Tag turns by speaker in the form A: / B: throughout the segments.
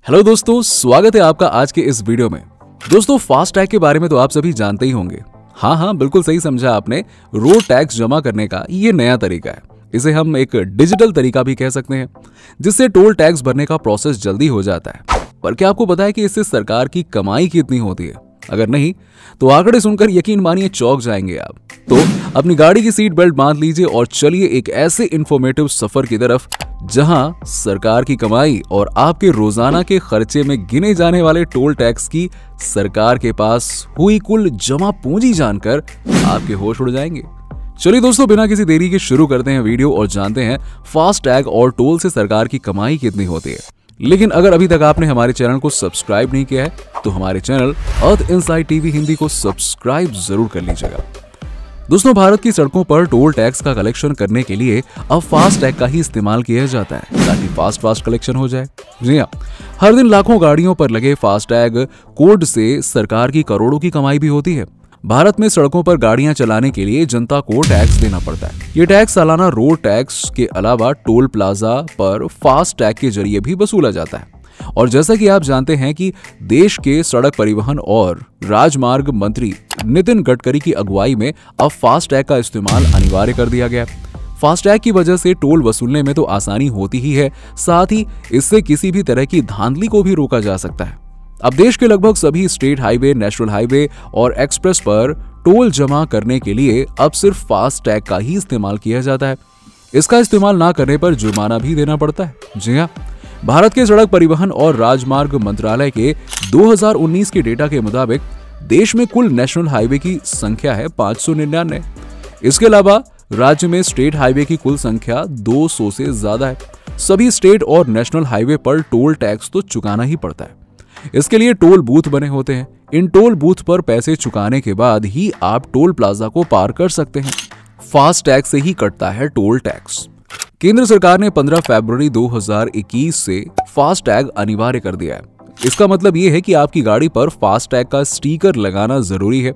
A: Hello दोस्तों, स्वागत है आपका आज के इस वीडियो में। दोस्तों, फास्ट टैग के बारे में तो आप सभी जानते ही होंगे। हाँ, बिल्कुल सही समझा आपने। रोड टैक्स जमा करने का ये नया तरीका है। इसे हम एक डिजिटल तरीका भी कह सकते हैं, जिससे टोल टैक्स भरने का प्रोसेस जल्दी हो जाता है। पर क्या आपको पता है कि इससे सरकार की कमाई कितनी होती है? अगर नहीं तो आंकड़े सुनकर यकीन मानिए चौंक जाएंगे आप। तो अपनी गाड़ी की सीट बेल्ट बांध लीजिए और चलिए एक ऐसे इंफॉर्मेटिव सफर की तरफ जहां सरकार की कमाई और आपके रोजाना के खर्चे में गिने जाने वाले टोल टैक्स की सरकार के पास हुई कुल जमा पूंजी जानकर आपके होश उड़ जाएंगे। चलिए दोस्तों, बिना किसी देरी के शुरू करते हैं वीडियो और जानते हैं फास्ट टैग और टोल से सरकार की कमाई कितनी होती है। लेकिन अगर अभी तक आपने हमारे चैनल को सब्सक्राइब नहीं किया है तो हमारे चैनल अर्थ इनसाइड टीवी हिंदी को सब्सक्राइब जरूर कर लीजिएगा। दोस्तों, भारत की सड़कों पर टोल टैक्स का कलेक्शन करने के लिए अब फास्ट टैग का ही इस्तेमाल किया जाता है ताकि फास्ट कलेक्शन हो जाए। जी हाँ, हर दिन लाखों गाड़ियों पर लगे फास्ट टैग कोड से सरकार की करोड़ों की कमाई भी होती है। भारत में सड़कों पर गाड़ियां चलाने के लिए जनता को टैक्स देना पड़ता है। ये टैक्स सालाना रोड टैक्स के अलावा टोल प्लाजा पर फास्ट टैग के जरिए भी वसूला जाता है। और जैसा कि आप जानते हैं कि देश के सड़क परिवहन और राजमार्ग मंत्री नितिन गडकरी की अगुवाई में अब फास्ट टैग का इस्तेमाल अनिवार्य कर दिया गया। फास्ट टैग की वजह से टोल वसूलने में तो आसानी होती ही है, साथ ही इससे किसी भी तरह की धांधली को भी रोका जा सकता है। अब देश के लगभग सभी स्टेट हाईवे, नेशनल हाईवे और एक्सप्रेस पर टोल जमा करने के लिए अब सिर्फ फास्ट टैग का ही इस्तेमाल किया जाता है। इसका इस्तेमाल ना करने पर जुर्माना भी देना पड़ता है। जी हाँ, भारत के सड़क परिवहन और राजमार्ग मंत्रालय के 2019 के डेटा के मुताबिक देश में कुल नेशनल हाईवे की संख्या है 599। इसके अलावा राज्य में स्टेट हाईवे की कुल संख्या 200 से ज्यादा है। सभी स्टेट और नेशनल हाईवे पर टोल टैक्स तो चुकाना ही पड़ता है। इसके लिए टोल बूथ बने होते हैं। इन टोल बूथ पर पैसे चुकाने के बाद ही आप टोल प्लाजा को पार कर सकते हैं। फास्ट टैग से ही कटता है टोल टैक्स। केंद्र सरकार ने 15 फरवरी 2021 से फास्ट टैग अनिवार्य कर दिया है। इसका मतलब ये है कि आपकी गाड़ी पर फास्ट टैग का स्टिकर लगाना जरूरी है।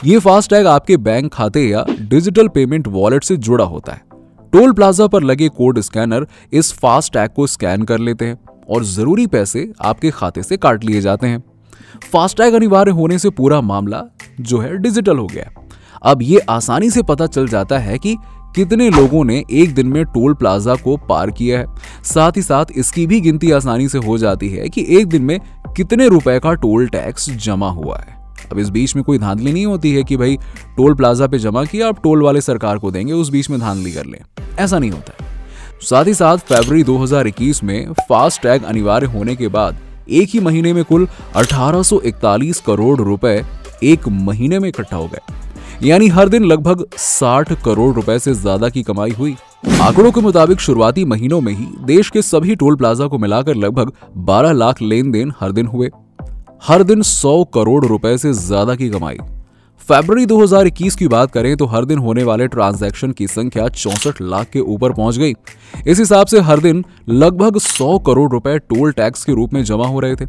A: ये फास्ट टैग आपके बैंक खाते या डिजिटल पेमेंट वॉलेट से जुड़ा होता है। टोल प्लाजा पर लगे कोड स्कैनर इस फास्ट टैग को स्कैन कर लेते हैं और जरूरी पैसे आपके खाते से काट लिए जाते हैं। फास्ट टैग अनिवार्य होने से पूरा मामला जो है डिजिटल हो गया। अब ये आसानी से पता चल जाता है कि कितने लोगों ने एक दिन में टोल प्लाजा को पार किया है। साथ ही साथ इसकी भी गिनती आसानी से हो जाती है कि एक दिन में कितने रुपए का टोल टैक्स जमा हुआ है। अब इस बीच में कोई धांधली नहीं होती है कि भाई टोल प्लाजा पे जमा किया, आप टोल वाले सरकार को देंगे, उस बीच में धांधली कर लें। ऐसा नहीं होता है। साथ ही साथ फरवरी 2021 में फास्ट टैग अनिवार्य होने के बाद एक ही महीने में कुल 1841 करोड़ रुपए एक महीने में इकट्ठा हो गए। यानी हर दिन लगभग 60 करोड़ रुपए से ज्यादा की कमाई हुई। आंकड़ों के मुताबिक शुरुआती महीनों में ही देश के सभी टोल प्लाजा को मिलाकर लगभग 12 लाख लेन देन हर दिन हुए। हर दिन 100 करोड़ रुपए से ज्यादा की कमाई। फरवरी 2021 की बात करें तो हर दिन होने वाले ट्रांजैक्शन की संख्या 64 लाख के ऊपर पहुंच गई। इस हिसाब से हर दिन लगभग 100 करोड़ रुपए टोल टैक्स के रूप में जमा हो रहे थे।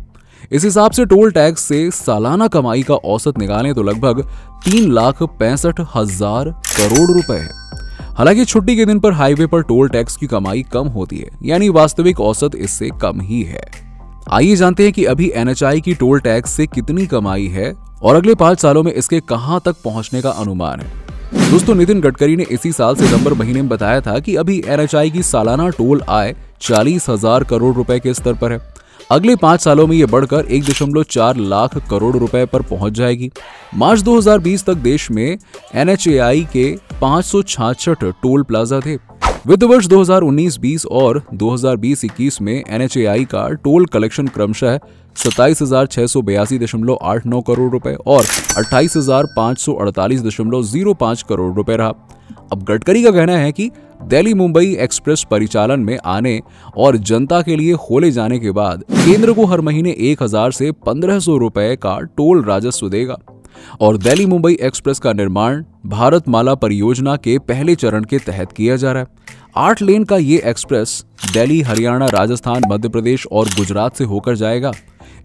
A: इस हिसाब से टोल टैक्स से सालाना कमाई का औसत निकालें तो लगभग 3,65,000 करोड़ रुपए है। हालांकि छुट्टी के दिन पर हाईवे पर टोल टैक्स की कमाई कम होती है, यानी वास्तविक औसत इससे कम ही है। आइए जानते हैं कि अभी NHAI की टोल टैक्स से कितनी कमाई है और अगले 5 सालों में इसके कहां तक पहुंचने का अनुमान है। दोस्तों, नितिन गडकरी ने इसी साल सितंबर महीने में बताया था कि अभी NHAI की सालाना टोल आय 40,000 करोड़ रुपए के स्तर पर है। अगले 5 सालों में यह बढ़कर 1.4 लाख करोड़ रुपए पर पहुंच जाएगी। मार्च 2020 तक देश में NHAI के 566 टोल प्लाजा थे। वित्त वर्ष 2019-20 और 2020-21 में NHAI का टोल कलेक्शन क्रमशः 27,682.89 करोड़ रुपए और 28,548.05 करोड़ रुपए रहा। अब गडकरी का कहना है कि दिल्ली मुंबई एक्सप्रेस परिचालन में आने और जनता के लिए खोले जाने के बाद केंद्र को हर महीने 1,000 से 1,500 रुपए का टोल राजस्व देगा। और दिल्ली मुंबई एक्सप्रेस का निर्माण भारतमाला परियोजना के पहले चरण के तहत किया जा रहा है। 8 लेन का ये एक्सप्रेस दिल्ली, हरियाणा, राजस्थान, मध्य प्रदेश और गुजरात से होकर जाएगा।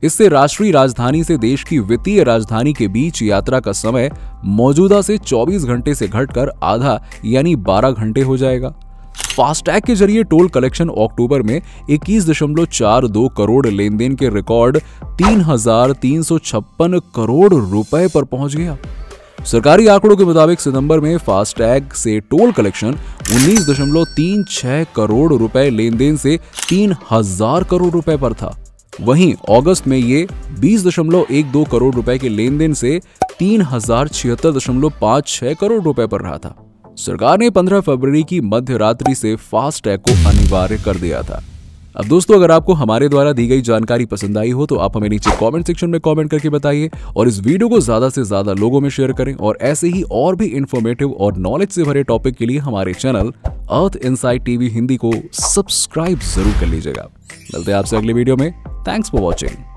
A: इससे राष्ट्रीय राजधानी से देश की वित्तीय राजधानी के बीच यात्रा का समय मौजूदा से 24 घंटे से घटकर आधा यानी 12 घंटे हो जाएगा। फास्टैग के जरिए टोल कलेक्शन अक्टूबर में 21.42 करोड़ लेन देन के रिकॉर्ड 3,356 करोड़ रुपए पर पहुंच गया। सरकारी आंकड़ों के मुताबिक सितंबर में फास्टैग से टोल कलेक्शन 19.36 करोड़ रुपए लेन देन से 3,000 करोड़ रुपए पर था। वहीं अगस्त में ये 20.12 करोड़ रुपए के लेन देन से 3,076.56 करोड़ रुपए पर रहा था। सरकार ने 15 फरवरी की मध्य रात्रि से फास्टैग को अनिवार्य कर दिया था। अब दोस्तों, अगर आपको हमारे द्वारा दी गई जानकारी पसंद आई हो तो आप हमें नीचे कमेंट सेक्शन में कमेंट करके बताइए और इस वीडियो को ज्यादा से ज्यादा लोगों में शेयर करें। और ऐसे ही और भी इंफॉर्मेटिव और नॉलेज से भरे टॉपिक के लिए हमारे चैनल अर्थ इनसाइट टीवी हिंदी को सब्सक्राइब जरूर कर लीजिएगा। मिलते हैं आपसे अगले वीडियो में। Thanks for watching.